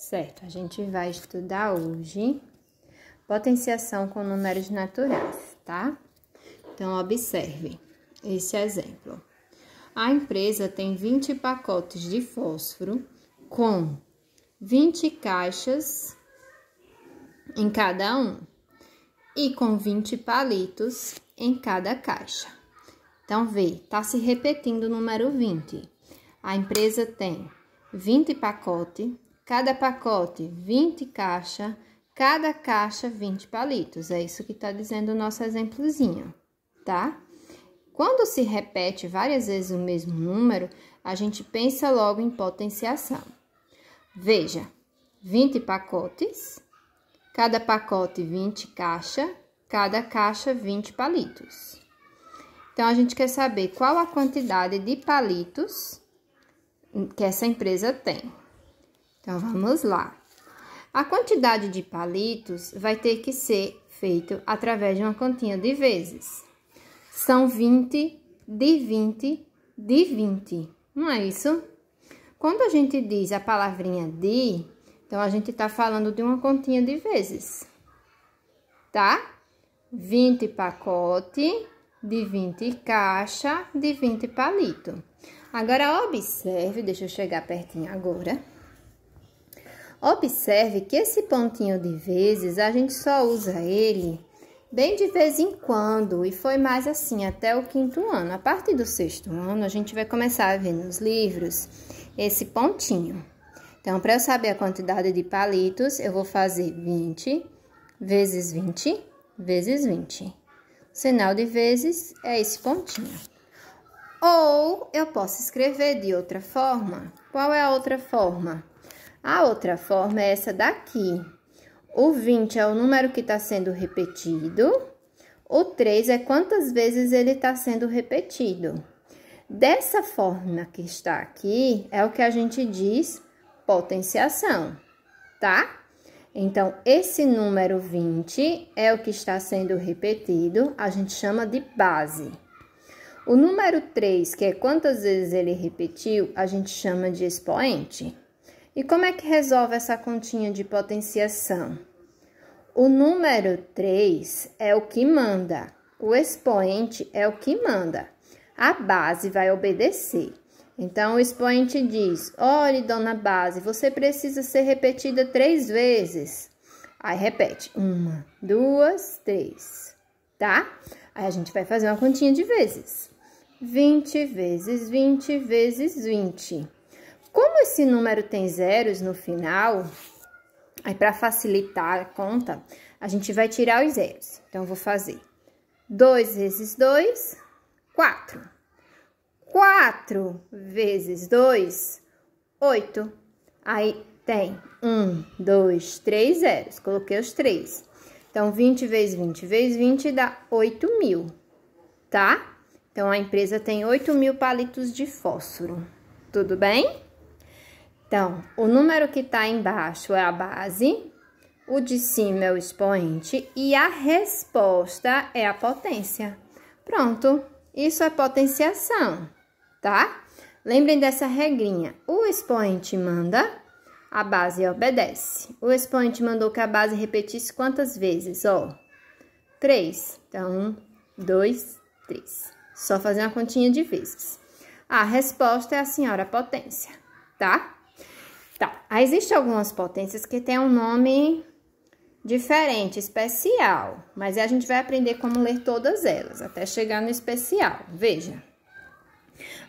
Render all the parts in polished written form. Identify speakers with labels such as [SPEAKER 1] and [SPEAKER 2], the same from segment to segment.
[SPEAKER 1] Certo, a gente vai estudar hoje potenciação com números naturais, tá? Então, observe esse exemplo. A empresa tem 20 pacotes de fósforo com 20 caixas em cada um e com 20 palitos em cada caixa. Então, vê, tá se repetindo o número 20. A empresa tem 20 pacotes, cada pacote 20 caixas, cada caixa 20 palitos. É isso que tá dizendo o nosso exemplozinho, tá? Quando se repete várias vezes o mesmo número, a gente pensa logo em potenciação. Veja, 20 pacotes, cada pacote 20 caixas, cada caixa 20 palitos. Então, a gente quer saber qual a quantidade de palitos que essa empresa tem. Então, vamos lá. A quantidade de palitos vai ter que ser feito através de uma continha de vezes. São 20 de 20 de 20, não é isso? Quando a gente diz a palavrinha de, então a gente tá falando de uma continha de vezes, tá? 20 pacote de 20 caixa de 20 palito. Agora, observe, deixa eu chegar pertinho agora. Observe que esse pontinho de vezes, a gente só usa ele bem de vez em quando, e foi mais assim até o 5º ano. A partir do 6º ano, a gente vai começar a ver nos livros esse pontinho. Então, para eu saber a quantidade de palitos, eu vou fazer 20 vezes 20 vezes 20. O sinal de vezes é esse pontinho. Ou eu posso escrever de outra forma. Qual é a outra forma? A outra forma é essa daqui. O 20 é o número que está sendo repetido. O 3 é quantas vezes ele está sendo repetido. Dessa forma que está aqui, é o que a gente diz potenciação, tá? Então, esse número 20 é o que está sendo repetido, a gente chama de base. O número 3, que é quantas vezes ele repetiu, a gente chama de expoente. E como é que resolve essa continha de potenciação? O número 3 é o que manda, o expoente é o que manda. A base vai obedecer. Então, o expoente diz, olhe, dona base, você precisa ser repetida 3 vezes. Aí, repete, 1, 2, 3, tá? Aí, a gente vai fazer uma continha de vezes. 20 vezes 20 vezes 20. Como esse número tem zeros no final, aí para facilitar a conta, a gente vai tirar os zeros. Então, eu vou fazer 2 vezes 2, 4. 4 vezes 2, 8. Aí, tem 1, 2, 3 zeros. Coloquei os 3. Então, 20 vezes 20 vezes 20 dá 8.000, tá? Então, a empresa tem 8.000 palitos de fósforo. Tudo bem? Então, o número que tá embaixo é a base, o de cima é o expoente e a resposta é a potência. Pronto, isso é potenciação, tá? Lembrem dessa regrinha, o expoente manda, a base obedece. O expoente mandou que a base repetisse quantas vezes? Ó, 3. Então, 1, 2, 3. Só fazer uma continha de vezes. A resposta é a senhora potência, tá? Tá, existem algumas potências que têm um nome diferente, especial, mas a gente vai aprender como ler todas elas, até chegar no especial, veja.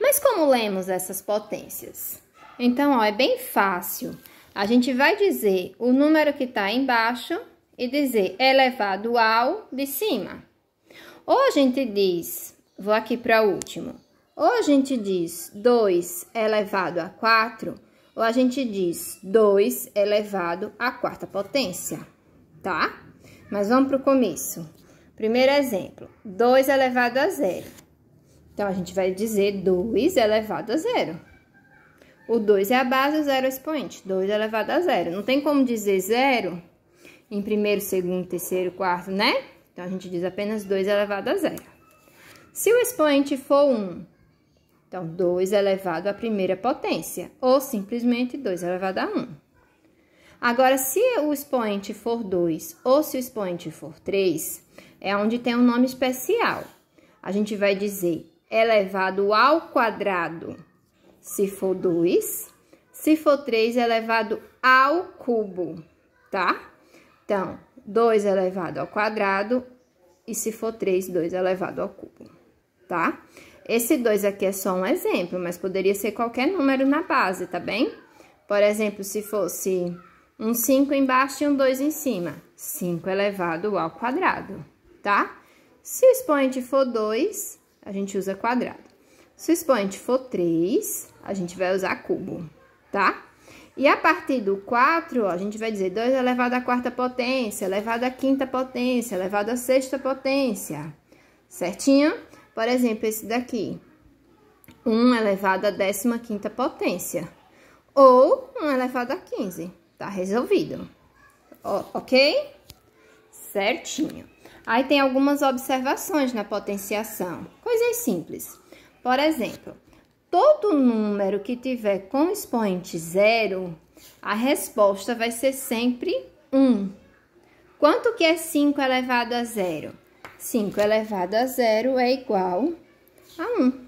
[SPEAKER 1] Mas como lemos essas potências? Então, ó, é bem fácil. A gente vai dizer o número que está embaixo e dizer elevado ao de cima. Ou a gente diz, vou aqui para o último, ou a gente diz 2 elevado a 4, ou a gente diz 2 elevado à 4ª potência, tá? Mas vamos para o começo. Primeiro exemplo, 2 elevado a 0. Então, a gente vai dizer 2 elevado a 0. O 2 é a base, o 0 é o expoente. 2 elevado a 0. Não tem como dizer 0 em primeiro, segundo, terceiro, quarto, né? Então, a gente diz apenas 2 elevado a 0. Se o expoente for 1, então, 2 elevado à 1ª potência, ou simplesmente 2 elevado a 1. Agora, se o expoente for 2 ou se o expoente for 3, é onde tem um nome especial. A gente vai dizer elevado ao quadrado se for 2, se for 3, elevado ao cubo, tá? Então, 2 elevado ao quadrado e se for 3, 2 elevado ao cubo, tá? Esse 2 aqui é só um exemplo, mas poderia ser qualquer número na base, tá bem? Por exemplo, se fosse um 5 embaixo e um 2 em cima, 5 elevado ao quadrado, tá? Se o expoente for 2, a gente usa quadrado. Se o expoente for 3, a gente vai usar cubo, tá? E a partir do 4, ó, a gente vai dizer 2 elevado à quarta potência, elevado à quinta potência, elevado à sexta potência, certinho? Por exemplo, esse daqui, 1 elevado à 15ª potência, ou 1 elevado a 15, tá resolvido, ok? Certinho. Aí tem algumas observações na potenciação, coisas simples. Por exemplo, todo número que tiver com expoente 0, a resposta vai ser sempre 1. Quanto que é 5 elevado a 0? 5 elevado a 0 é igual a 1.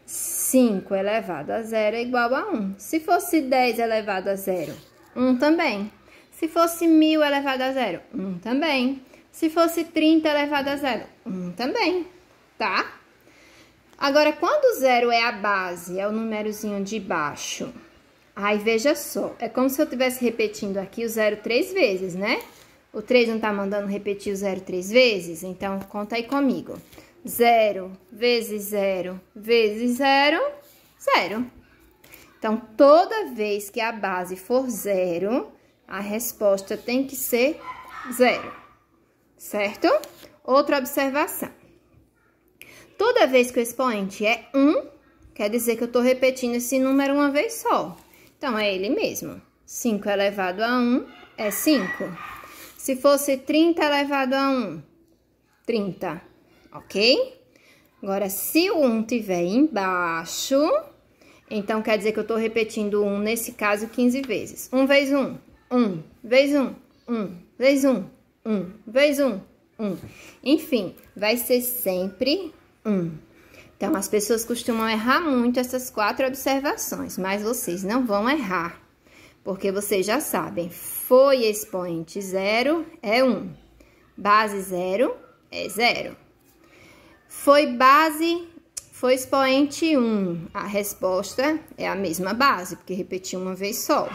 [SPEAKER 1] 5 elevado a 0 é igual a 1. Se fosse 10 elevado a 0, 1 também. Se fosse 1000 elevado a 0, 1 também. Se fosse 30 elevado a 0, 1 também, tá? Agora, quando o 0 é a base, é o númerozinho de baixo. Aí, veja só, é como se eu estivesse repetindo aqui o 0 3 vezes, né? O 3 não tá mandando repetir o 0 3 vezes? Então, conta aí comigo. 0 vezes 0 vezes 0, 0. Então, toda vez que a base for 0, a resposta tem que ser 0, certo? Outra observação. Toda vez que o expoente é 1, quer dizer que eu tô repetindo esse número uma vez só. Então, é ele mesmo. 5 elevado a 1 é 5. Se fosse 30 elevado a 1, 30, ok? Agora, se o 1 estiver embaixo, então quer dizer que eu estou repetindo o 1, nesse caso, 15 vezes. 1 vezes 1, 1 vezes 1, 1 vezes 1, 1 vezes 1, 1. Enfim, vai ser sempre 1. Então, as pessoas costumam errar muito essas 4 observações, mas vocês não vão errar. Porque vocês já sabem, foi expoente 0, é 1. Base 0, é 0. Foi expoente 1, a resposta é a mesma base, porque repetiu uma vez só.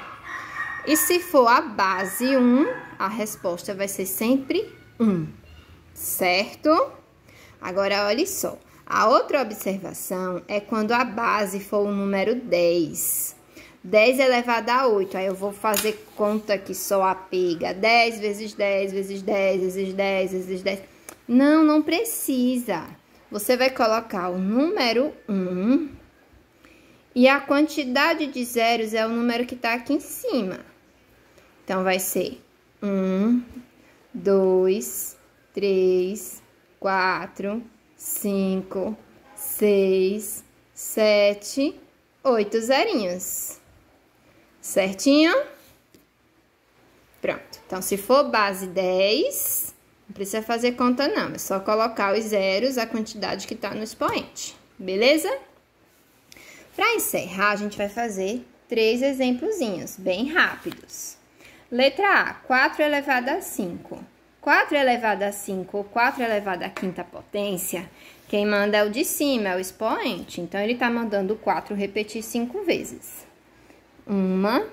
[SPEAKER 1] E se for a base 1, a resposta vai ser sempre 1, certo? Agora, olha só, a outra observação é quando a base for o número 10. 10 elevado a 8, aí eu vou fazer conta que só a pega 10 vezes 10 vezes 10 vezes 10 vezes 10. Não, não precisa. Você vai colocar o número 1 e a quantidade de zeros é o número que tá aqui em cima. Então, vai ser 1, 2, 3, 4, 5, 6, 7, 8 zerinhos. Certinho? Pronto. Então, se for base 10, não precisa fazer conta não, é só colocar os zeros, a quantidade que tá no expoente, beleza? Para encerrar, a gente vai fazer 3 exemplozinhos, bem rápidos. Letra A, 4 elevado a 5. 4 elevado a 5 ou 4 elevado à quinta potência, quem manda é o de cima, é o expoente. Então, ele tá mandando o 4 repetir 5 vezes. 1,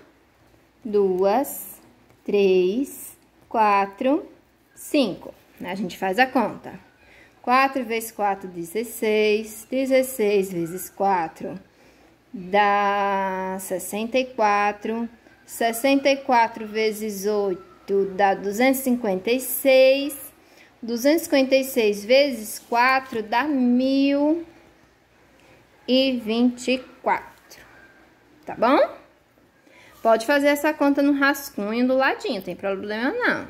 [SPEAKER 1] 2, 3, 4, 5. A gente faz a conta. 4 vezes 4, 16. 16 vezes 4 dá 64. 64 vezes 8 dá 256. 256 vezes 4 dá 1024. Tá bom? Pode fazer essa conta no rascunho do ladinho, não tem problema não.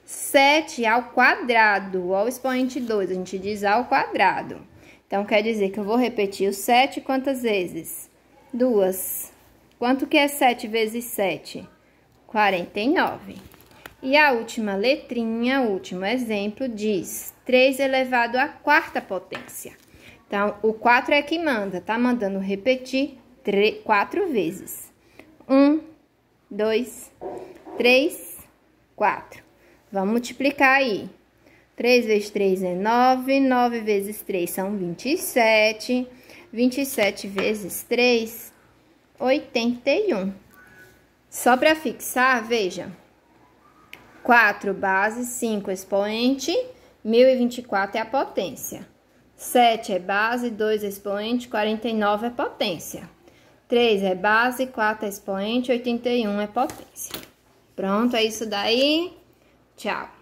[SPEAKER 1] 7 ao quadrado, ó, o expoente 2, a gente diz ao quadrado. Então, quer dizer que eu vou repetir o 7 quantas vezes? 2. Quanto que é 7 vezes 7? 49. E a última letrinha, o último exemplo, diz 3 elevado à quarta potência. Então, o 4 é que manda, tá mandando repetir 4 vezes. 1, 2, 3, 4. Vamos multiplicar aí. 3 vezes 3 é 9, 9 vezes 3 são 27, 27 vezes 3, 81. Só para fixar, veja. 4 base, 5 expoente, 1024 é a potência. 7 é base, 2 expoente, 49 é potência. 3 é base, 4 é expoente, 81 é potência. Pronto, é isso daí. Tchau.